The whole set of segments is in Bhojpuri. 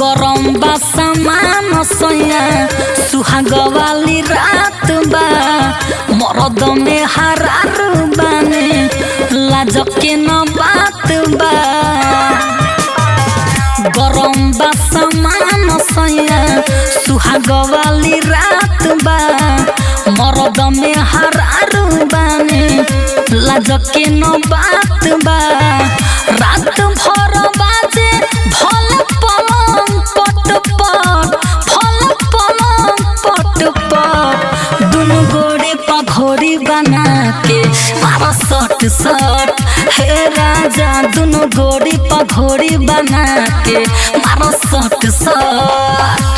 गरम बा सामान सैया सुहाग वाली रात बा मरद में हरार बाने लाज के न बात बा गरम बा सामान सैया सुहाग वाली रात बा मरद में हरार बाने लाज के न बात बा रात भर बाजे भल पलंग पट भल पलंग पट दुनु गोड़े पघोरी बना के मारा सट सट हे राजा दुनु गोड़ी पघोरी बना के मारा सट सट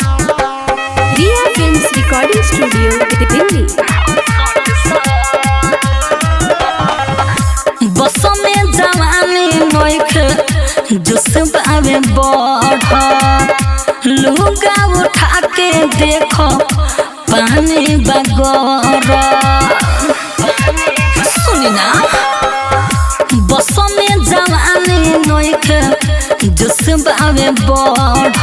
रिया फिल्म्स रिकॉर्डिंग स्टूडियो दिल्ली। बस में जवानी नोखे जुस बावे बढ़ लुगा उठा के देखो पानी बगर सुनी ना बस में जवानी नोखे जुस बावे बढ़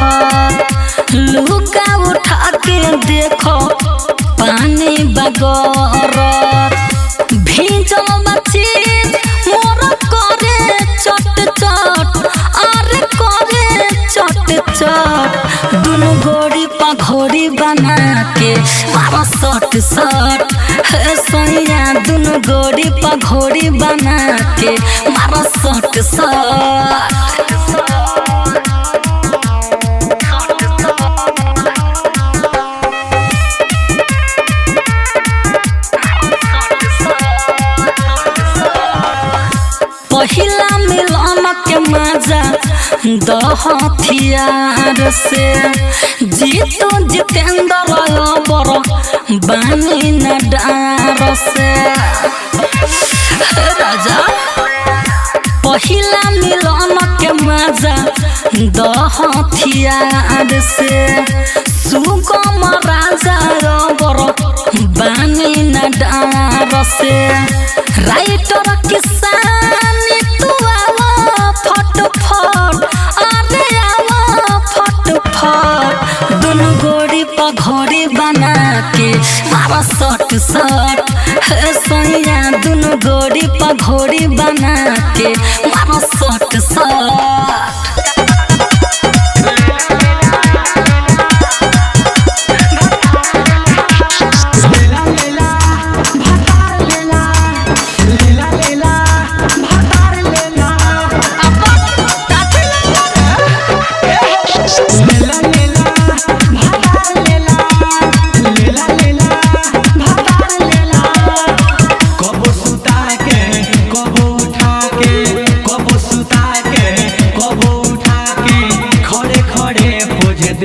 लुगा उठा के देखो पानी बगर भीजल बची मोर करे चट चट अरे करे चट चट दुनु गोड़ी पघोड़ी बना के मारा सट सट हे सैया दुनु गोड़ी पघोड़ी बना के मारा सट सट पहिला मिलन के मजा दहथियार से जीतो जितेंद्र बर बानी न डार से राजा पहिला मिलन के मजा दहथियार से सुगम राजा बर बानी न डार से राइटर किसान तू आवा फटफट अरे आवा फटफट दुनु गोड़ी पघोड़ी बना के मारा सट सट हे सैया दुनु गोड़ी पघोड़ी बना के मारा सट सट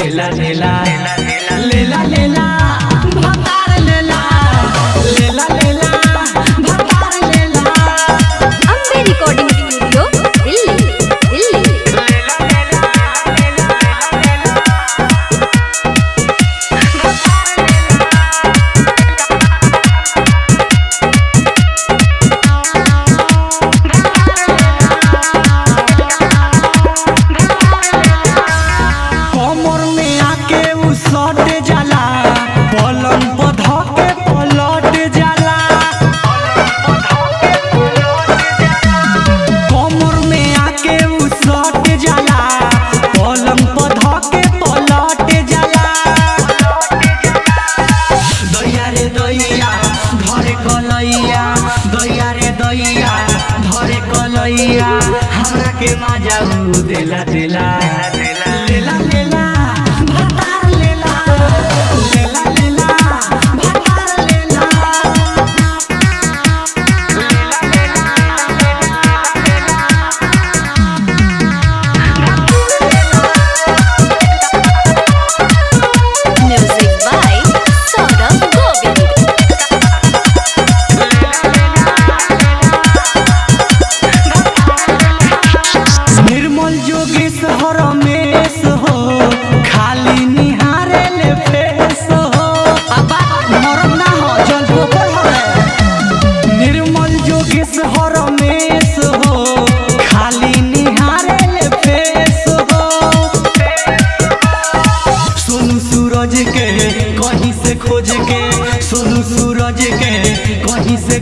लेला लेला लेला लेला भतार लेला लेला लेला भतार लेला अम्बे रिकॉर्डिंग स्टूडियो दिल्ली दिल्ली। हमरा के मजा देला देला लेला लेला भतार लेला लेला लेला भतार लेला म्यूजिक बाय सौरभ गोविंद। निर्मल जोगेश हर में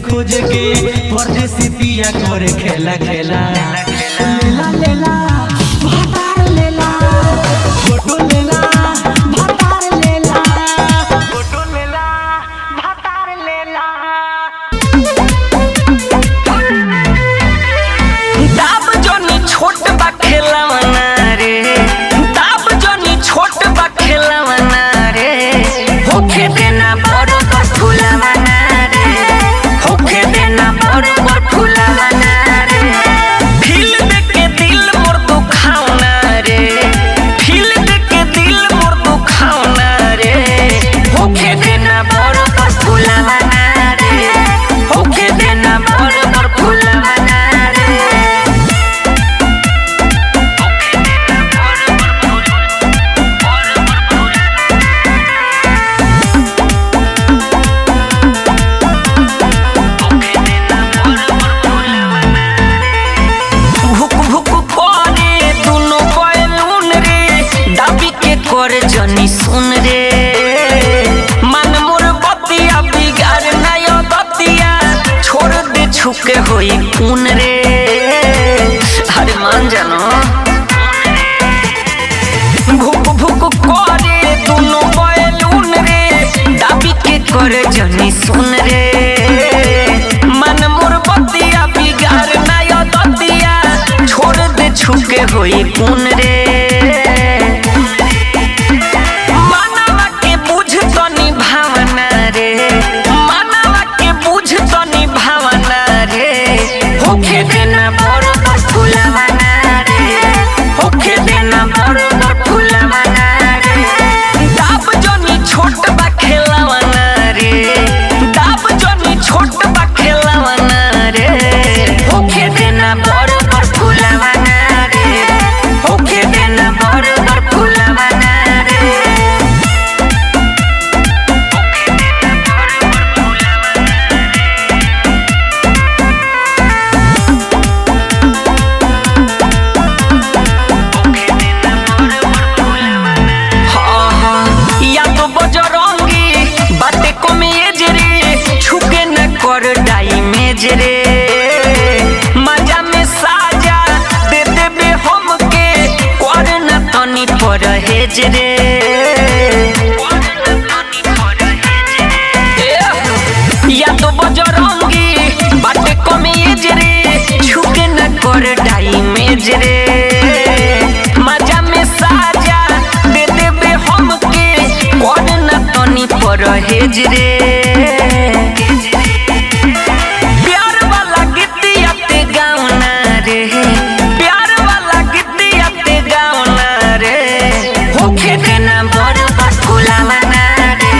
खोज के परदेसी पिया करे खेला खेला लेला लेला भातार लेला फोटो लेला भातार लेला फोटो लेला भातार लेला दाब जोनी छोट बा खेलवना रे दाब जोनी छोट बा खेलवना रे होखे देना बड़ बड़ फुलवना रे होखे देना बड़ बड़ फुलवना रे फील दे के दिल मोर दुखावना रे फील दे के दिल मोर दुखावना रे होखे देना बड़ बड़ फुलवना रे होखे देना बड़ बड़ फुलवना रे भुक भुक करे दुनो बैलून रे दाबी के कर जनी सुन रे मन मोर बतिया बिगाड़ नया बतिया छोड़ दे छुके होई खून रे अरे मान जानो भुक भुक करे दुनो बैलून रे दाबी के कर जनी सुन रे मन मोर बतिया बिगाड़ नया बतिया छोड़ दे छुके होई खून रे मानवा के बुझ तनी भावना रे मानवा के बुझ तनी भावना रे होखे देना बड़ बड़ फुलवना रे होखे देना बड़ बड़ फुलवना रे दाब जोनी छोट बा खेलवना रे दाब जोनी छोट बा खेलवना रे होखे देना बड़ बड़ फुलवना रे होखे देना बड़ बड़ फुलवना रे हाँ हाँ या तो बजरंगी बातें को मेज रे छुके न कर डाई मेज रे मजा में साजा दे देबे हमके कर न तनी परहेज रे या तो बजरंगी बातें को मेज रे छुके न कर डाई मेज रे मजा में साजा दे देबे हमके कर न तनी परहेज रे प्यार वाला गीतिया ते गावना रे प्यार वाला गीतिया ते गावना रे होखे देना बड़ बड़ फुलवना रे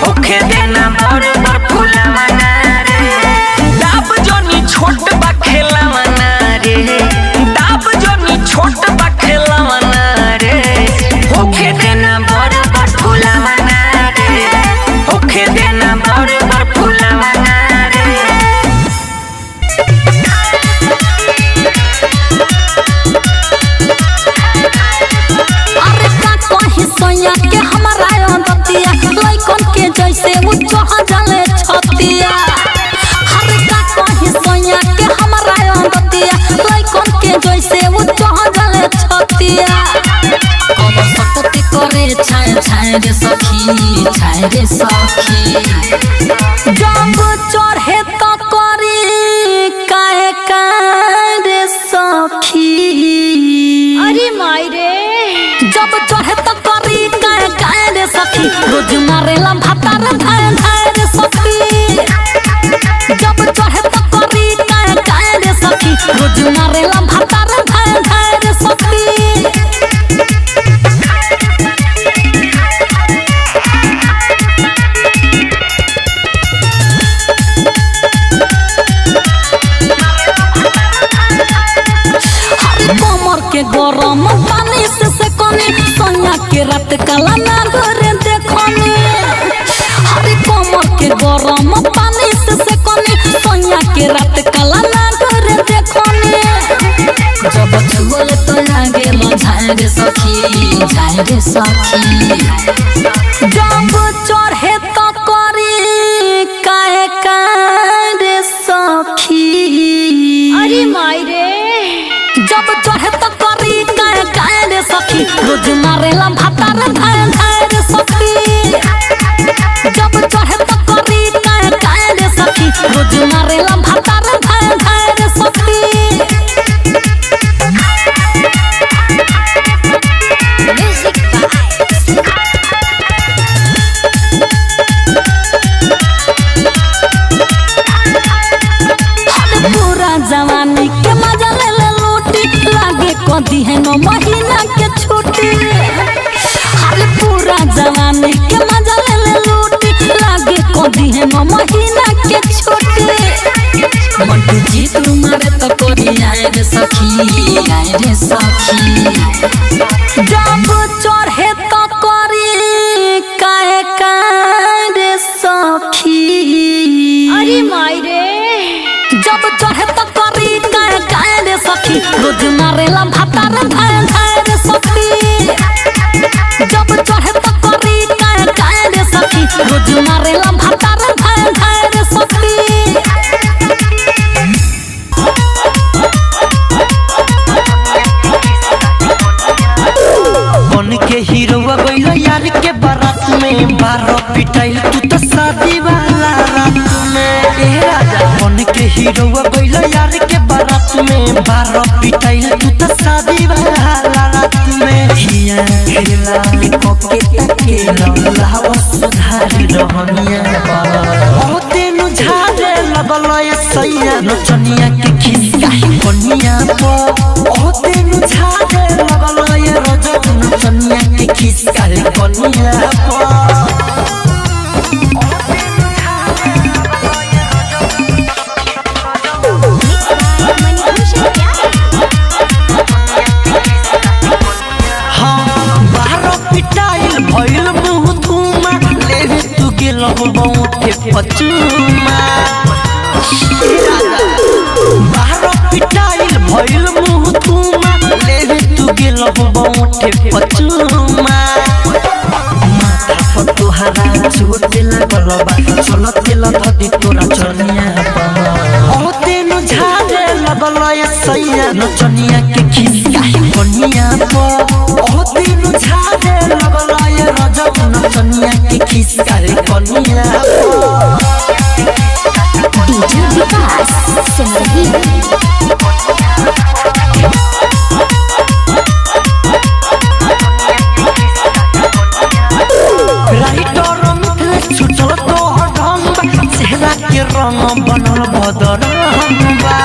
होखे देना बड़ बड़ फुलवना रे दाब जोनी छोट बा खेलवना रे दाब जोनी छोट बा खेलवना रे होखे देना बड़ बड़ फुलवना रे होखे देना बड़ बड़ फुलवना रे अरे का कहीं सोया के हमारा दतिया लइकन के जैसे वो चढ़ जाले छतिया अरे का कहीं सोया के हमारा दतिया लइकन के जैसे वो चढ़ जाले छतिया कब सकती करे छाय छाय रे सखी जब चढ़े तो करी काहे रे सखी अरे माई रे जब चढ़े तो करी काहे रे सखी रोज मारेला भातार धाय धाय रे सखी जब चढ़े तो करी काहे रे सखी रोज मारेला भातार धाय धाय रे सखी कमर के गरम पानी से कनी सोना के रात काला ना घरे देखनी हरी कमर के गरम पानी से कनी सोना के रात काला ना घरे देखनी जब छुअल तो लागे झाय रे सखी जब चढ़े तो करी काहे सखी रोज मारेला भातार धाय धाय रे सखी जब चढ़े तो करी काहे काहे रे सखी रोज मारेला भातार धाय धाय रे सखी पूरा जवानी के मजा ले ले लूटी लागे कदी है 9 महीना के छुट्टी हाल पूरा जवानी के मजा ले ले लूटी लागे कदी है 9 महीना के छुट्टी मंटू जी तुम्हारे तो कोरी आए रे सखी जब चढ़े तो कोरी काहे काहे रे सखी अरे माई रे जब चढ़े तो करी काहे काहे रे सखी रोज मारेला भातार धाय धाय रे सखी जब चढ़े तो करी काहे काहे रे सखी रोज मारेला भातार धाय धाय रे सखी बन के हीरोवा गइलो यार के बारात में 12 पिटाइल तू तो शादी वाला रात में ए राजा बन के हीरोवा गइलो यार के बारात में 12 पिटाइल तू तो शादी वाला रात में हिया खेला कोके तकेला लावा सुधारी रहनिया ओ तेनु झाड़े लगल ये सैया नचनिया के खिसका कोनिया पो ओ तेनु झाड़े लगल ये रजब नचनिया के खिसका कोनिया पो भइल मुँह धुमा लेवे तू गेल बहुते पचुमा बाहर पिटाइल भइल मुँह धुमा लेवे तू गेल बहुते पचुमा माथा पर तोहरा चोट लागल बा चलत गेल धदी तोरा चनिया ओ तेनु झाड़े लगल ये सैया नचनिया के खिसका कोनिया पो ओ तेनु झाड़े लगल ये रजब नचनिया के खिसका कोनिया पो डीजे विकास सिमरही राइटर मिथले छुटल तोहर ढंग चेहरा के रंग बनल बदरंगा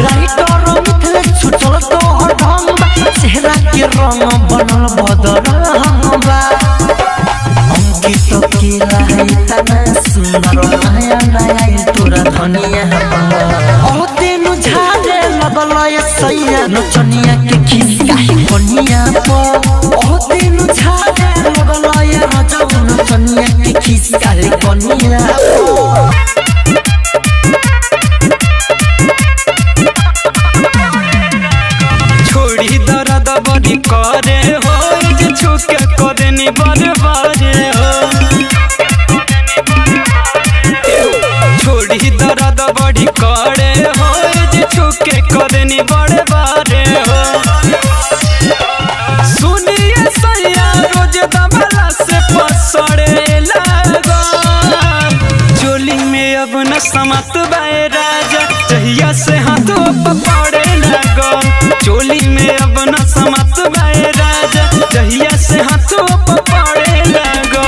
राइटर मिथले छुटल तोहर ढंग चेहरा के रंग बनल बदरंगा अंकित केला है तना सुंदर नया नया तोरा धनिया ओ तेनु झाड़े लगल ये सैया नचनिया के खिसका कोनिया पो ओ तेनु झाड़े लगल ये रजब नचनिया के खिसका कोनिया पो छोड़ी दर्द बड़ी करे हो जे छुके करे नी बरबारे हो छोड़ी दर्द बड़ी करे हो जे छुके करे नी बरबारे हो सुनिए सैया रोज दबला से पसड़े लगो चोली में अब न समत बाए राजा जहिया से हाथों पकड़े लगो चोली में अब न समत बाए राजा जहिया से हाथों पकड़े लगो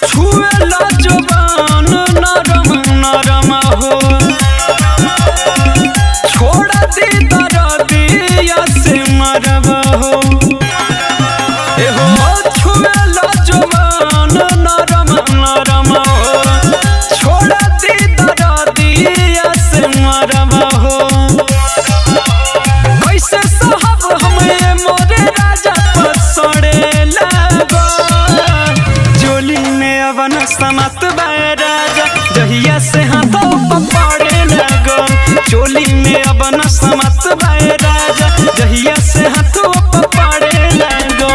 छुएला जुबान नरम नरम हो छोड़ दी दर्दिया से मरब हो एहो छुएला जुबान नरम नरम हो छोड़ दी दर्दिया से मरब हो कैसे साहब हमें मोरे राजा पसड़े लगो चोली में अवन समत बाए राजा जहिया से हाथों पकड़े लगो चोली में अवन समत बाए राजा जहिया से हाथों पकड़े लगो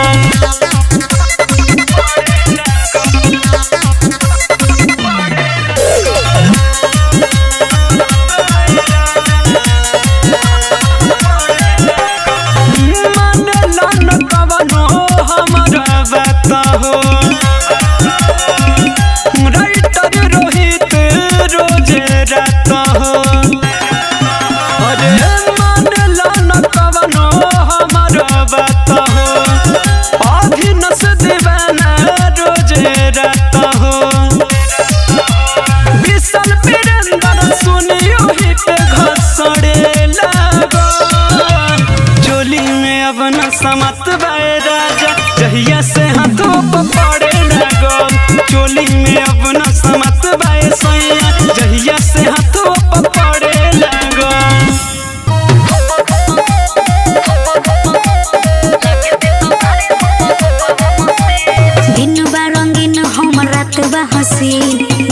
चोली में अब न समत बाए राजा जहिया से हाथों पड़े लगल चोली में अब न समत बाए सैया जहिया से हाथों पड़े लगल दिन बा रंगीन हम रात बा हसी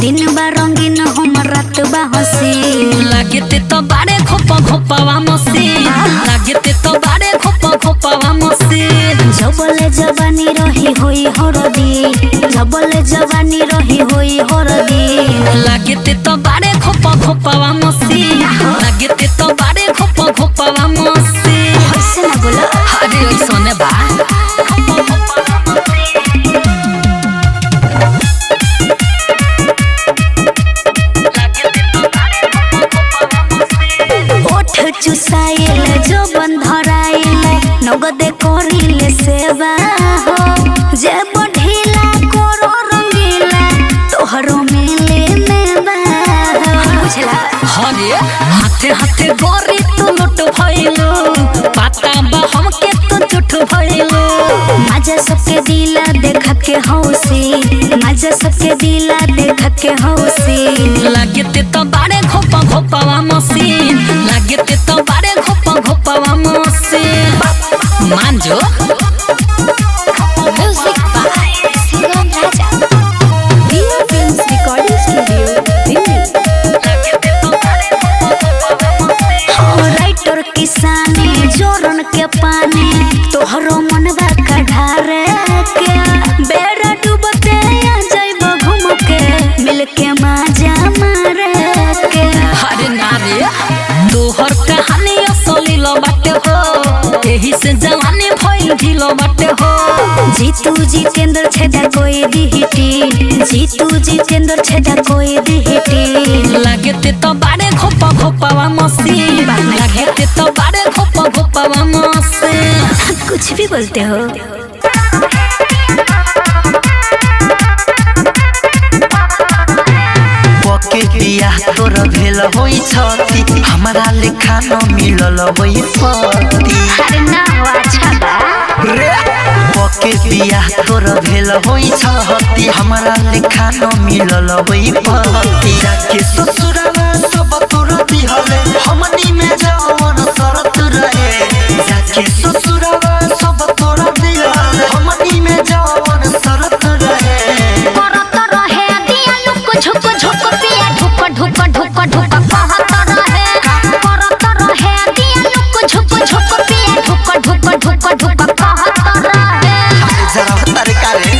दिन बा रंगीन हम रात बा हसी लागते तो बारे खोपावा मसीन लागते तो बारे खोपावा मसीन जबले जवानी रही होई हरदी जबले जवानी रही होई हरदी लागते तो बारे खोपावा मसीन लागते तो बारे खोपावा मसीन ऐसे ना बोला अरे सोने बा चुसाइल जो बंधराइल नगदे करिले सेवा हो जे बढ़ीला करो रंगीला तोहरो मेले में बा बुझला हरे हाथे हाथे गोरी तू लुट भइलो पाता बा हमके तू झूठ भइलो मजा सबके दिला देख के हौसी मजा सबके दिला देख के हौसी लागते तो बारे खोपावा मसीन लागते तो बारे खोपावा मसीन मान जो म्यूजिक बाय शिवम राजा दिया films recording studio Delhi writer किसाने जोरन के पाने तोहरो मनवा कढ़ारे के बेड़ा डूबते आ जाइब घूम के मिल के मजा मारे के अरे नारे तोहर कहानी असली लो बाटे हो एही से जवानी भइल ढिलो बाटे हो जीतू जितेंद्र छेदा कोई दिहिटी जीतू जितेंद्र छेदा कोई दिहिटी लागते तो बारे खोपावा मसीन लागते तो बारे खोपावा मसीन कुछ भी बोलते हो पके बिया तोर भेल होई छती हमरा लेखा न मिलल होई पति अरे ना हो अच्छा बा पके बिया तोर भेल होई छती हमरा लेखा न मिलल होई पति जाके ससुरवा सब तोर दिहले हमनी में जवन शरत रहे जाके ससुरवा सब तोर दिहले हमनी में जवन शरत रहे करत रहे दिया लुक झुक झुक पिया ढुक ढुक ढुक ढुक कहत रहे करत रहे दिया लुक झुक झुक पिया ढुक ढुक ढुक ढुक कहत रहे जरा तरीका रे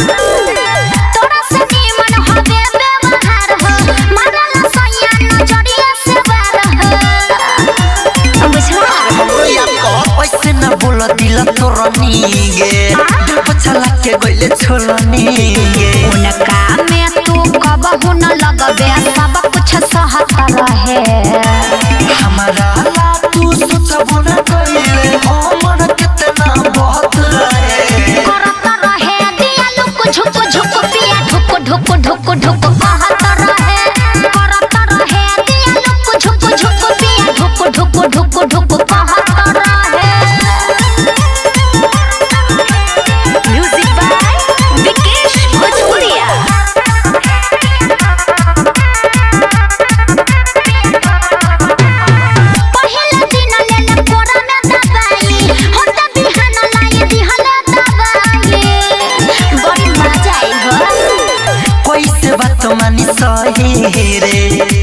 तोरा से निमन हवे व्यवहार हो मारला सैया नजरिया से बार हो बुझला हमरो याद कर ऐसे न बोल दिल तोर नीगे दिल पछला के गइले छोलनीगे उनका में तू कबहू न लगबे सब कुछ सहत रहे हमारा ला तू सोचबो न कइले हमर कितना बहुत रहे करत रहे दिया लुक झुक झुक पिया ढुक ढुक ढुक ढुक कहत रहे करत रहे दिया लुक झुक झुक पिया ढुक ढुक ढुक ढुक कहत रहे म्यूजिक बाय विकेश भोजपुरिया पहला दिन लेले कोरा में दबाई होता बिहान लाई दिहला दबाई बड़ी मजा आई हो कैसे बात मानी सही रे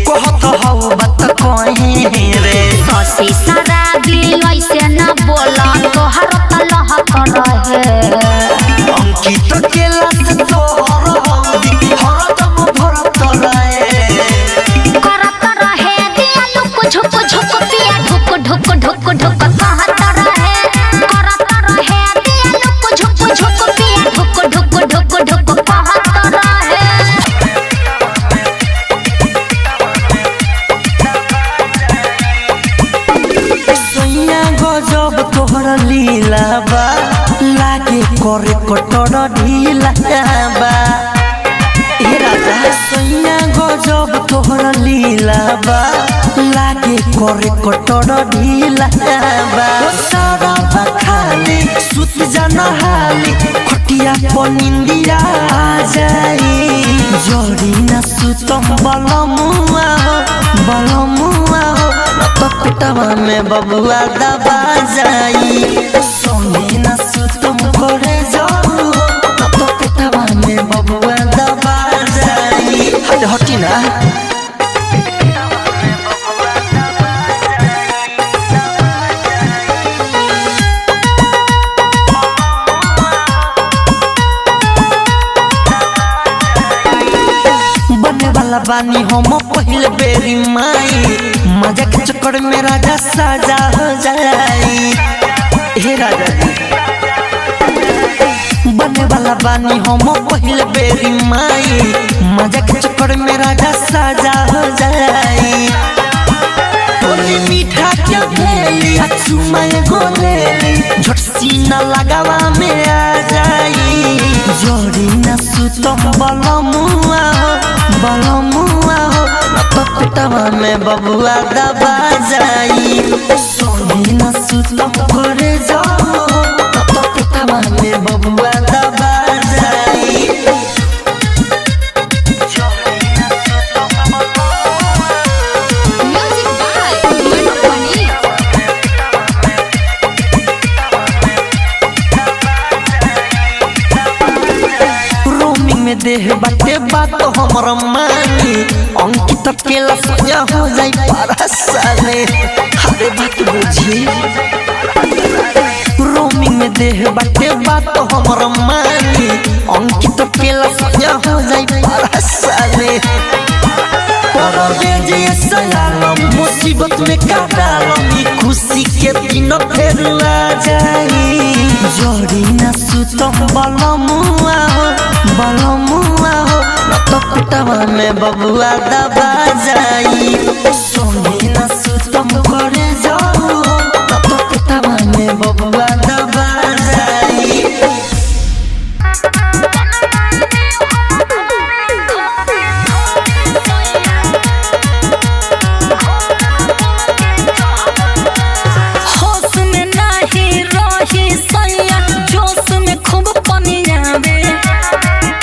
कहत हौ बात कही रे ससी सारा दिल ऐसे न बोला तोहर तलह रहे अंकित केला से तोहर हौदी हरदम भरत रहे करत रहे दिया लुक झुक झुक पिया ढुक ढुक ढुक ढुक कहत रहे करत रहे दिया लुक झुक झुक पिया ढुक ढुक ढुक ढुक कहत रहे सैया गजब तोहर लीला बा लागे करे कटर ढीला बा रंगीला बा लागे करे कटोर ढीला बा सारा बखाली सुत जाना हाली खटिया पर निंदिया आ जाई जोड़ी न सुतम बलमुआ हो न तो पिटवा में बबुआ दबा जाई सोनी न सुतम करे जाऊ न तो पिटवा में बबुआ दबा जाई हटी ना बानी हम पहले बेरी माई मजा के चक्कर में राजा साजा हो जाई हे राजा बने वाला बानी हम पहले बेरी माई मजा के चक्कर में राजा साजा हो जाई बोली मीठा क्या भेली चुमाए गोलेली झट सीना लगावा में आ जाई जोड़ी न सुतम बलमुआ हो न तो पिटवा में बबुआ दबा जाई सोनी न सुतम करे जाओ न तो पिटवा में बबुआ दबा जाई music by Manu Mani roaming में देह बाटे बात हमर मानी अंकित केला सजा हो जाई परसाने हरे बात बुझी रोमिंग में देह बाटे बात हमर मानी अंकित केला सजा हो जाई परसाने मुसीबत में काटालमी खुशी के दिन फेर आ जाई जोड़ी न सुतम बलमुआ हो न तो पिटवा में बबुआ दबा जाई सोनी न सुतम करे जाऊ न तो पिटवा में बबुआ दबा जाई होश में नाही रही सैया जोश में खूब पनियावे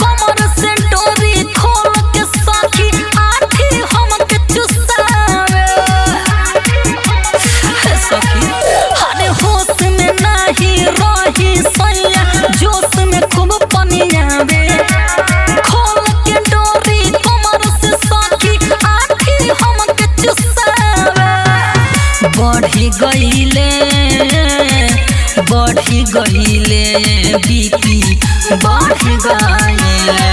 कमर से डोरी खोल के सखी आठी हमके चुसावे सखी अरे होश में नाही रही सैया जोश में खूब पनियावे खोल के डोरी कमर से सखी आठी हमके चुसावे बढ़ी गईले बीपी बढ़ गईले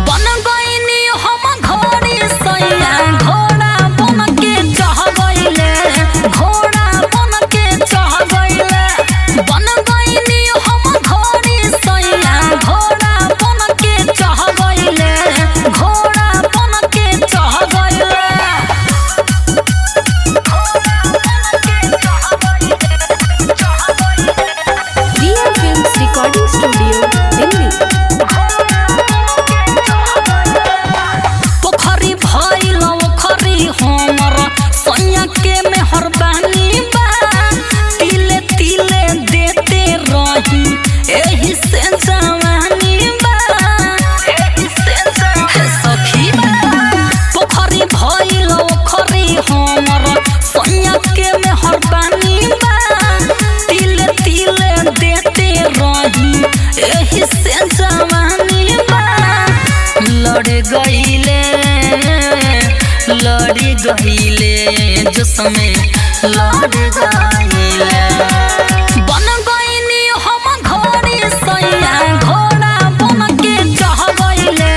बन गईनी हम घोड़ी सैया घोड़ा बन के चढ़ गईले घोड़ा बन के चढ़ गईले बन गईनी हम घोड़ी सैया घोड़ा बन के चढ़ गईले घोड़ा बन के चढ़ गईले real films recording studio Delhi पोखरी भइल ओखरी हमर सैया के मेहरबानी बा तिले तिले देते रही एही से जवानी बा हे सखी पोखरी भइल ओखरी हमर सैया के मेहरबानी बा तिले तिले देते रही एही से जवानी बा लड़ गईले जो समय लड़ गईले बन गईनी हम घोड़ी सैया घोड़ा बन के चढ़ गईले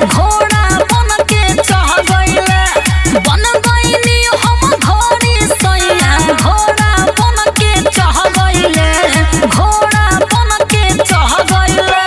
घोड़ा बन के चढ़ गईले बन गईनी हम घोड़ी सैया घोड़ा बन के चढ़ गईले घोड़ा बन के चढ़ गईले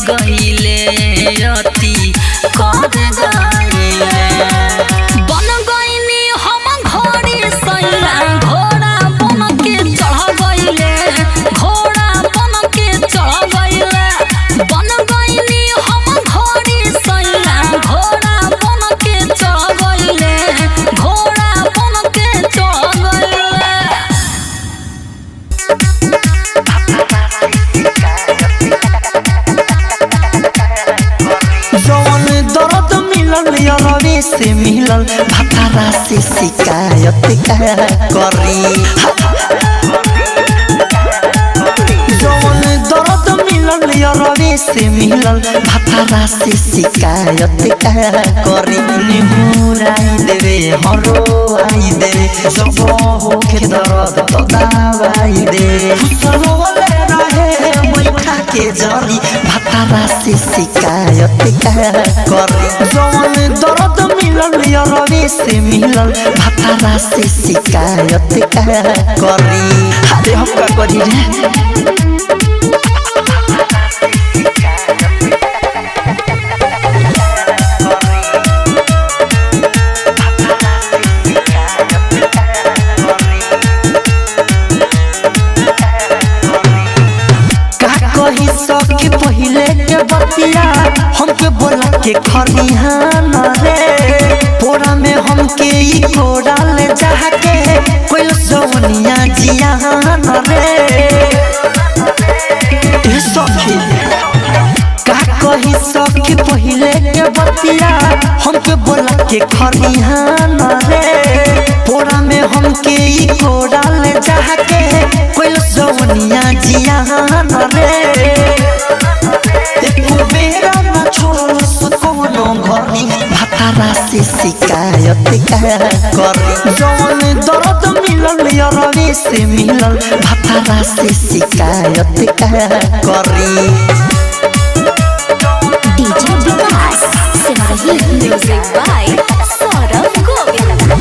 गईले अति कर गईले बन गईनी हम घोड़ी सैया घोड़ा बन के चढ़ गईले घोड़ा बन के चढ़ गईले बन गईनी हम घोड़ी सैया घोड़ा बन के चढ़ गईले घोड़ा बन के चढ़ गईले जौन दर्द मिलल यारवे से मिलल भतारा से शिकायत का करी जौन दर्द मिलल यारवे से मिलल भतारा से शिकायत का करी निहुराई देवे हरोआई देवे जब होके दर्द तो दवाई देवे फुसलवले रहे बैठा के जरी भतारा से शिकायत का करी जौन दर्द मिलल यारवे से मिलल भतारा से शिकायत का करी अरे हम का करी रे कही सके पहिले के बतिया हमके बोला के खरिहान रे पोरा में हमके ई कोड़ा ले जाके कोई सोनिया जियान रे ए सखी का कही सके पहिले के बतिया हमके बोला के खरिहान रे पोरा में हमके ई कोड़ा ले जाके कोई सोनिया जियान रे बेरा न छोड़ कोनो घरी भतारा से शिकायत का करी जौन दर्द मिलल यारवे से मिलल भतारा से शिकायत का करी DJ Vikas Simrahi music by Saurabh Govind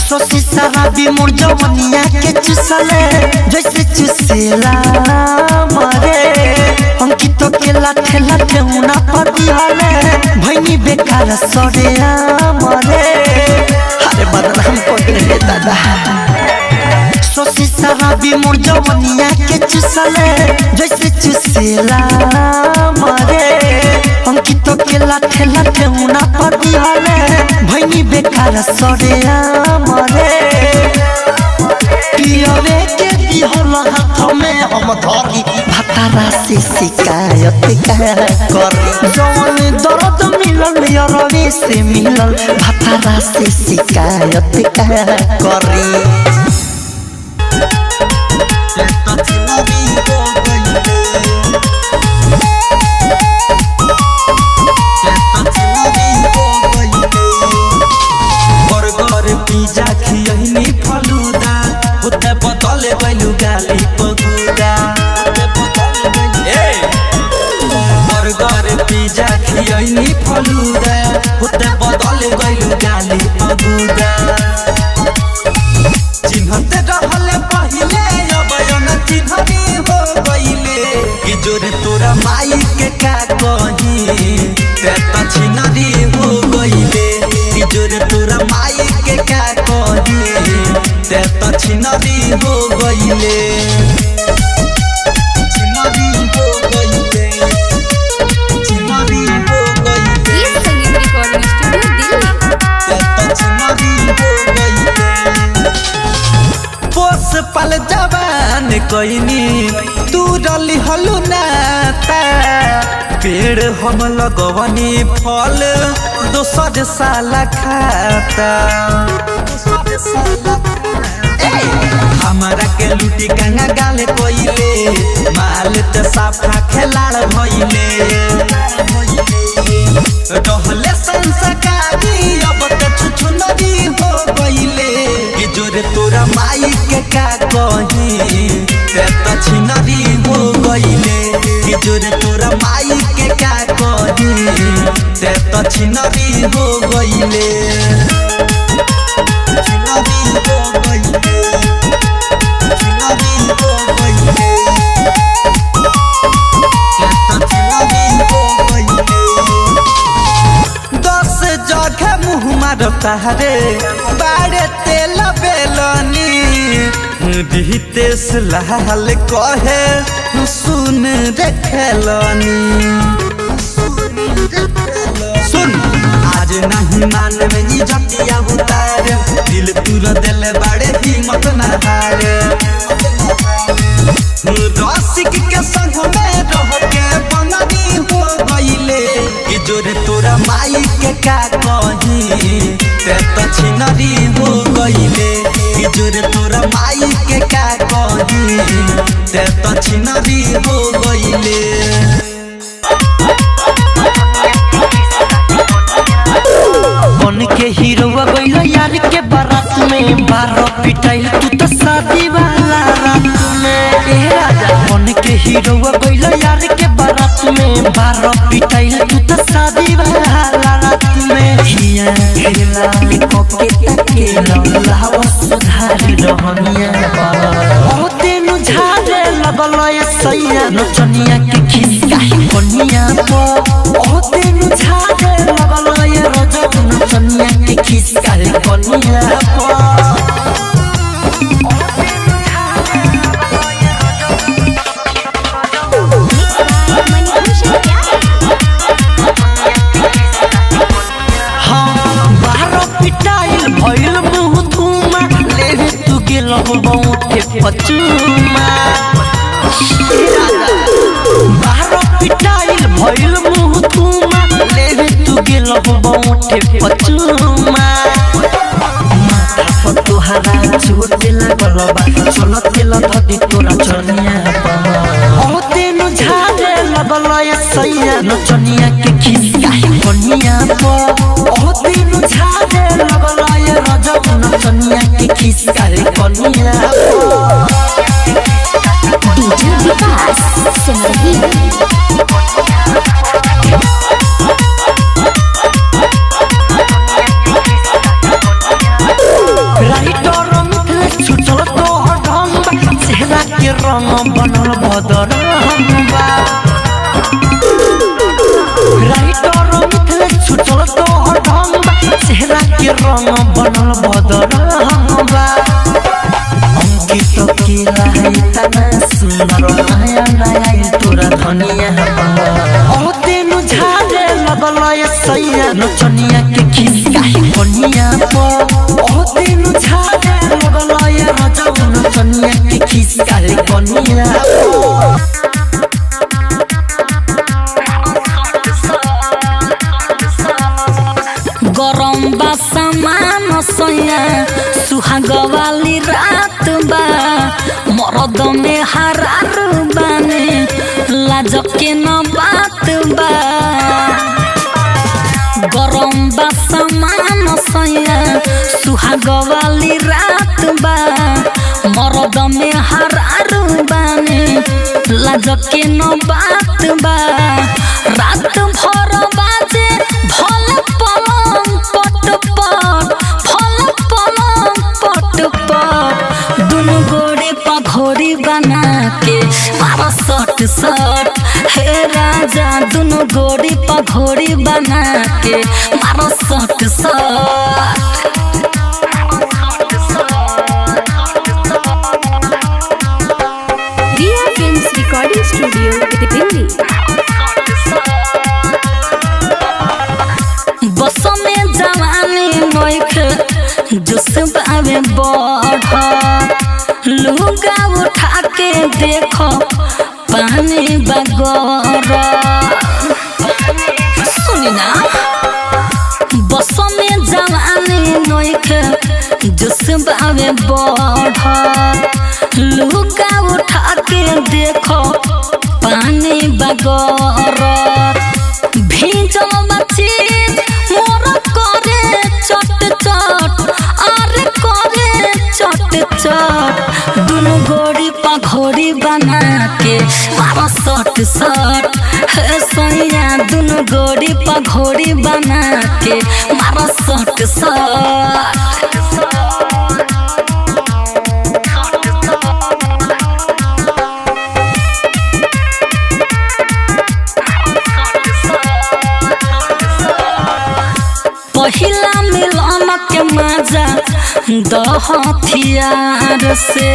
सोसी शराबी मोर जवनिया के चुसले जैसे चुसेला मरे अंकित के लाठे लाठे उना पर दिहले भैनी बेकार सरे मरे अरे बदनाम कर दे दादा सोसी शराबी मोर जवनिया के चुसले जैसे चुसेला मरे अंकित के लाठे लाठे उना पर दिहले भैनी बेकार सरे मरे पियवे के दिहल हाथ में हम धरी भतारा से शिकायत का करी जौन दर्द मिलल यारवे से मिलल भतारा से शिकायत का करी बर्गर पिज्जा खियहिनी फलूदा होते बतले गइलु गाली पगुदा बर्गर पिज्जा खियहिनी फलूदा होते बतले गइलु गाली पगुदा चिन्हते रहले पहिले अब न चिन्हनी हो गइले कि जोरे तोरा माई के का कही ते त छिनरी हो गइले कि जोरे तोरा माई के का कही ते त छिनरी हो गइले छिनरी हो गइले छिनरी हो गइले इस संगीत रिकॉर्डिंग स्टूडियो दिल्ली ते त छिनरी हो गइले पोस पल जवान कोइनी तू रली हलु नाता पेड़ हम लगवनी फल दोसर साला खाता हमारा के लूटी गंगा गाले कोइले माल त साफा खेलाड़ भइले रहले संस्कारी अब त छुछु नदी हो गइले कि जोरे तोरा माई के का कही ते त छिनरी हो गइले कि जोरे तोरा माई के का कही ते त छिनरी हो गइले छिनरी हो गइले भतारे बाड़े तेल बेलनी रितेश लाल कहे सुन रे खेलनी सुन आज नहीं मान में इज्जतिया उतार दिल तुर दिल बाड़े हिम्मत न हारे रसिक के संग में रह के बननी हो गईले कि जोरे तोरा माई के का कही ते तो छिनरी हो गईले कि जोरे तोरा माई के का कही ते तो छिनरी हो गईले बन के हीरो गइल यार के बारात में 12 पिटाइल तू तो शादी वाला रात में ए राजा बन के हीरो गइल यार के बारात में 12 पिटाइल तू तो शादी वाला रात में हिया खेला कोके तकेला लावा सुधारी रहनिया ओ तेनु झारे लगल ए सैया नचनिया के खिसका कोनिया पो ओ तेनु झारे लगल ए रजब नचनिया के खिसका कोनिया पो भइल मुँह धुमा ले तू गेल बहुते पचुमा 12 पिटाइल भइल मुँह धुमा ले तू गेल बहुते पचुमा माथा पर तोहरा चोट लागल बा चलत गेल धदी तोरा चनिया ओ तेनु झारे लगल ए सैया नचनिया के खिसका कोनिया पो ओ तेनु झारे लगल ए रजब नचनिया के खिसका कोनिया पो डीजे विकास सिमरही राइटर मिथले छुटल तो ढंग चेहरा के रंग बनल बदरंगा राइटर मिथले छुटल तो ढंग चेहरा के रंग बनल बदरंगा अंकित केला है तना सुंदर नया नया तोरा धनिया ओ तेनु झारे लगल ए सैया नचनिया के खिसका कोनिया पो ओ तेनु झारे लगल ए रजब नचनिया के खिसका कोनिया पो गरम बा सामान सैया सुहाग वाली रात बा मरद में हरार बाने लाज के न बात बा गरम बा सामान सैया सुहाग वाली रात बा मरद में हरार बाने लाज के न बात बा रात भर बाजे भल पलंग पट पट भल पलंग पट पट दुनु गोड़े पघोड़ी बना के मारो सट सट हे राजा दुनु गोड़ी पघोड़ी बना के मारो सट सट रिया फिल्म्स रिकॉर्डिंग स्टूडियो दिल्ली बस में जवानी नोख जुस बावे बढ़ लुगा उठा के देखो पानी बगर सुनी ना बस में जवानी नोख जुस बावे बढ़ लुगा उठा के देखो पानी बगर भीजल बची मोर करे चट चट अरे करे चट चट दुनु गोड़ी पघोड़ी बना के मारो सट सट हे सैया दुनु गोड़ी पघोड़ी बना के मारो सट सट पहिला मिलन द हथियार से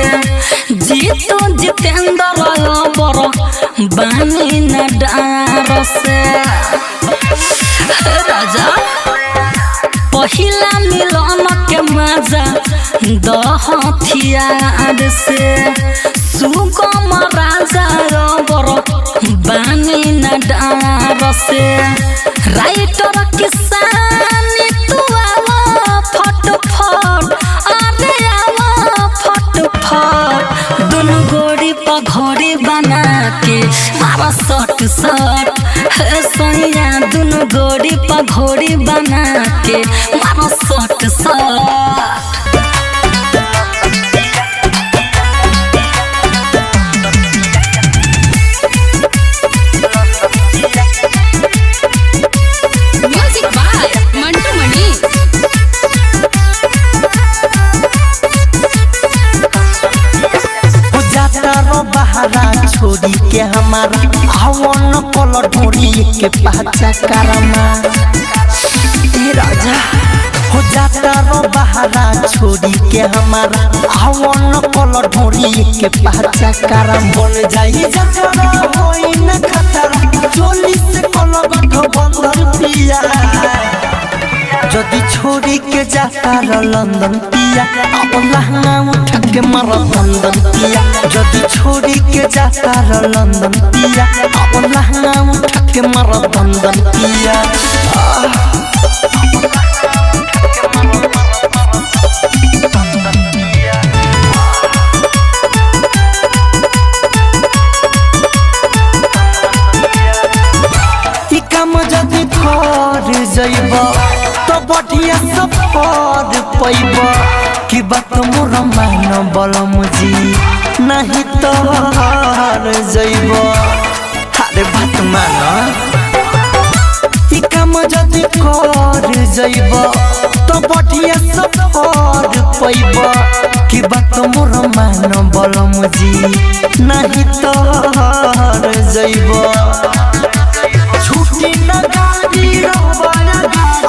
जीतो जितेंद्र बर बानी न डार से राजा पहिला मिलन के मजा द हथियार से सुगम राजा बर बानी न डार से राइटर किसानी तू आवा फटफट अरे आवा फटफट दोनों गोड़ी पघोड़ी बना के मारा सट सट हे सोनिया दोनों गोड़ी पघोड़ी बना के मारा सट सट म्यूजिक बाय मंटू मणि बहारा छोड़ी के हमारा हवन कलर ढोरी के पहचा करमा राजा हो जाता रो बहारा छोड़ी के हमारा हवन कलर ढोरी के पहचा करम बन जाई जतरा होई न खतरा चोली से कलर गठो बंधन पिया जदि छोड़ी के जाता र लंदन पिया अब लहंगा उठा के मार बंदन पिया जदि छोड़ी के जाता र लंदन पिया अब लहंगा उठा के मार बंदन पिया काम जदि घर जइब तो बढ़िया सफर पैब कि बात मोर मान बलम जी नहीं तो हार जइब अरे बात मान काम जदि कर जइब तो बढ़िया सफर पैब कि बात मोर मान बलम जी नहीं तो हार जइब छुट्टी न गाड़ी रोबाना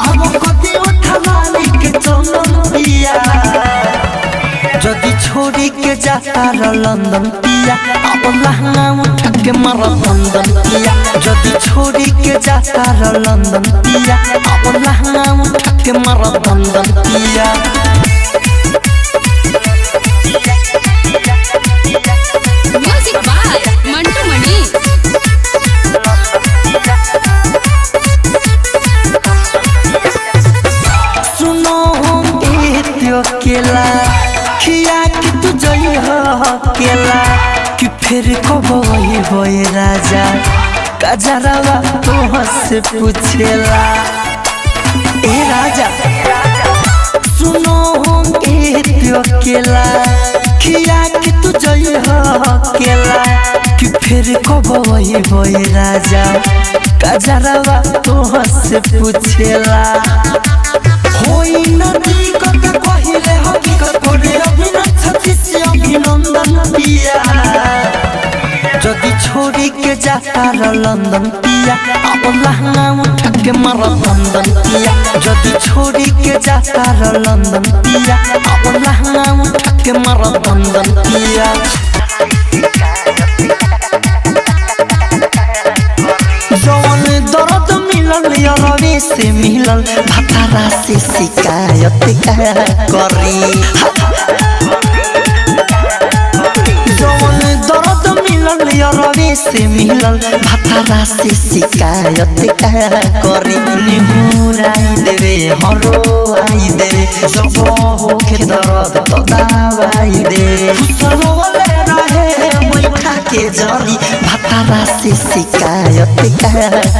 हम कति उठलानी के चंदन पिया जदि छोड़ी के जाता र लंदन पिया अब लहंगा उठा के मार बंदन पिया जदि छोड़ी के जाता र लंदन पिया अब लहंगा उठा के मार बंदन पिया म्यूजिक बाय मंटू मणि सुनो केला खिया कि तू जई केला कि फिर कब वही राजा कजरावा तो से पूछेला ए राजा सुनो केला खिया कि तू जई केला कि फिर कब वही राजा कजरावा तो से पूछेला होई नदी कत कहिले हकीकत करे अभिनंदन पिया जदि छोड़ी के जाता र लंदन पिया अब लहंगा उठा के मार बंदन पिया जदि छोड़ी के जाता र लंदन पिया अब लहंगा उठा के मार बंदन पिया जवन दर्द मिलल यारवे से मिलल भतारा से शिकायत करी जवन दर्द मिलल यारवे से मिलल भतारा से शिकायत करी निहुराई देवे हरो आई देवे जब हो के दर्द तो दवाई दे सरोले रहे बैठा के जरी भतारा से शिकायत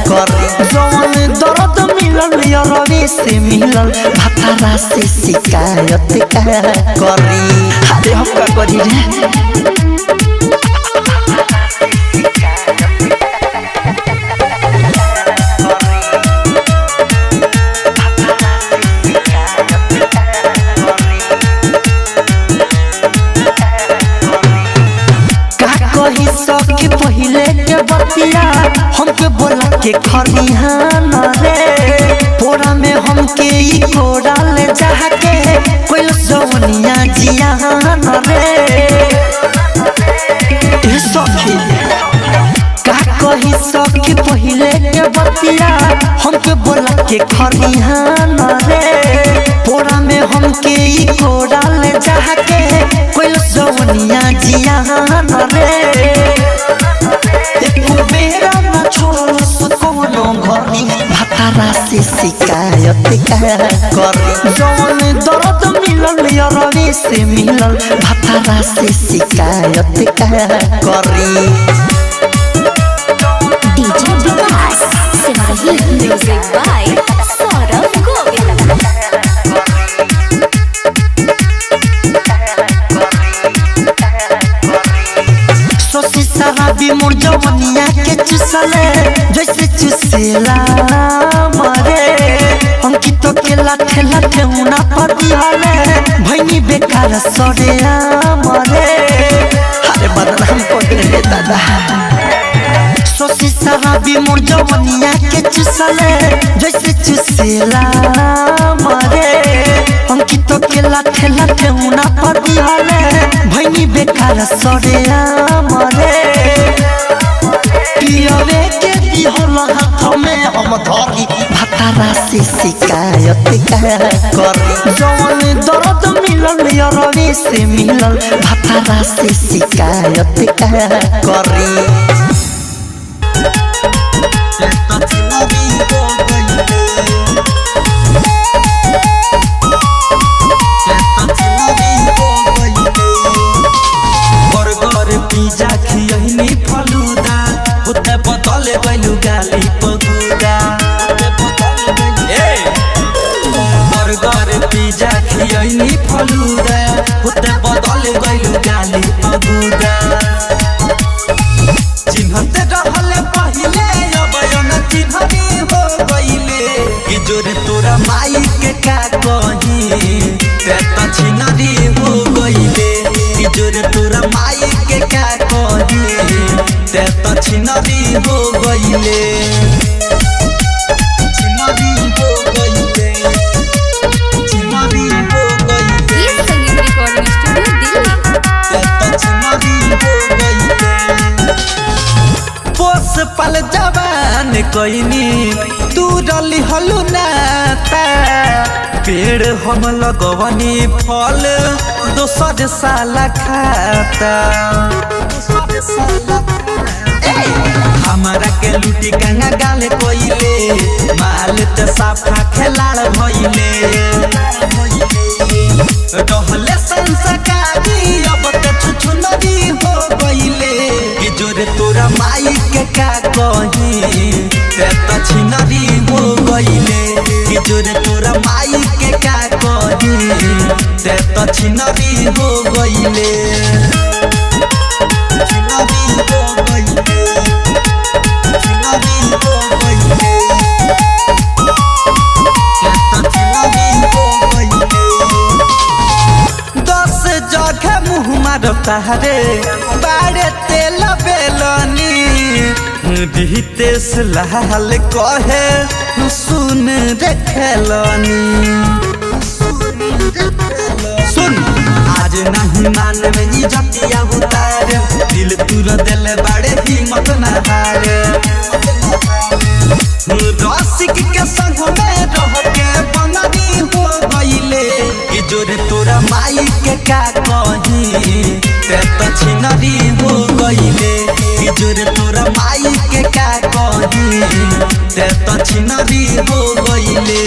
करी जवन दर्द मिलल यारवे से मिलल भतारा से शिकायत करी अरे हम का करी रे कही सखी पहिले के बतिया हमके बोला के खरिहान रे पोरा में हमके ई कोड़ा ले जाके कोई सोनिया जियान रे ए सखी का कही सखी पहिले के बतिया हमके बोला के खरिहान रे पोरा में हमके ई कोड़ा ले जाके कोई सोनिया जियान रे एको बेरा न छोड़ कोनो घरी भातारा से शिकायत करी जौन दर्द मिलल रवि से मिलल भातारा से शिकायत करी DJ Vikas Simrahi music by Saurabh Govil सोसी शराबी मोर जवनिया के चुसले जैसे चुसेला मरे अंकित के लाठे लाठे उना पर दिहले भैनी बेकार सरे मरे अरे बदनाम कर दे दादा सोसी शराबी मोर जवनिया के चुसले जैसे चुसेला मरे अंकित के लाठे लाठे उना पर दिहले भैनी बेकार सरे मरे पियवे के दिहल हाथ में हम धरी भातारा से शिकायत करी जौन दर्द मिलल रवि से मिलल भातारा से शिकायत करी बर्गर पिज्जा खियनी फलूदा होते बदले गइलु गाली पगुदा बर्गर पिज्जा खियनी फलूदा होते बदले गइलु गाली पगुदा चिन्हते रहले पहिले अब न चिन्हनी हो गइले कि जोरे तोरा माई के का कही ते त छिनरी हो गइले कि जोरे तोरा माई के का कही ते त छिनरी हो गइले छिनरी हो गइले छिनरी हो गइले ये संगीत रिकॉर्डिंग स्टूडियो दिल्ली ते त छिनरी हो गइले पोस पल जवान कोइनी तू डली हलु नाता पेड़ हम लगवनी फल दोसर साला खाता हमारा के लुटी गंगा गाले कोइले माल ते साफा खेलाड़ भइले रहले संस्कारी अब ते छुछुनरी हो गइले कि जोरे तोरा माई के का कही ते त छिनरी हो गइले कि जोरे तोरा माई के का कही ते त छिनरी हो गइले छिनरी हो गइले छिनरी हो गइले ते त छिनरी हो गइले 10 जगह मुँह मारता रे बाड़े तेल बेलनी रितेश लाल कहे सुन रे खेलनी सुन आज नहीं मान में इज्जतिया उतार दिल तुर दिल बड़े हिम्मत न हार रसिक के संग में रह के बनरी हो गइले कि जोरे तोरा माई के का कही ते त छिनरी हो गइले कि जोरे तोरा माई के का कही ते त छिनरी हो गइले।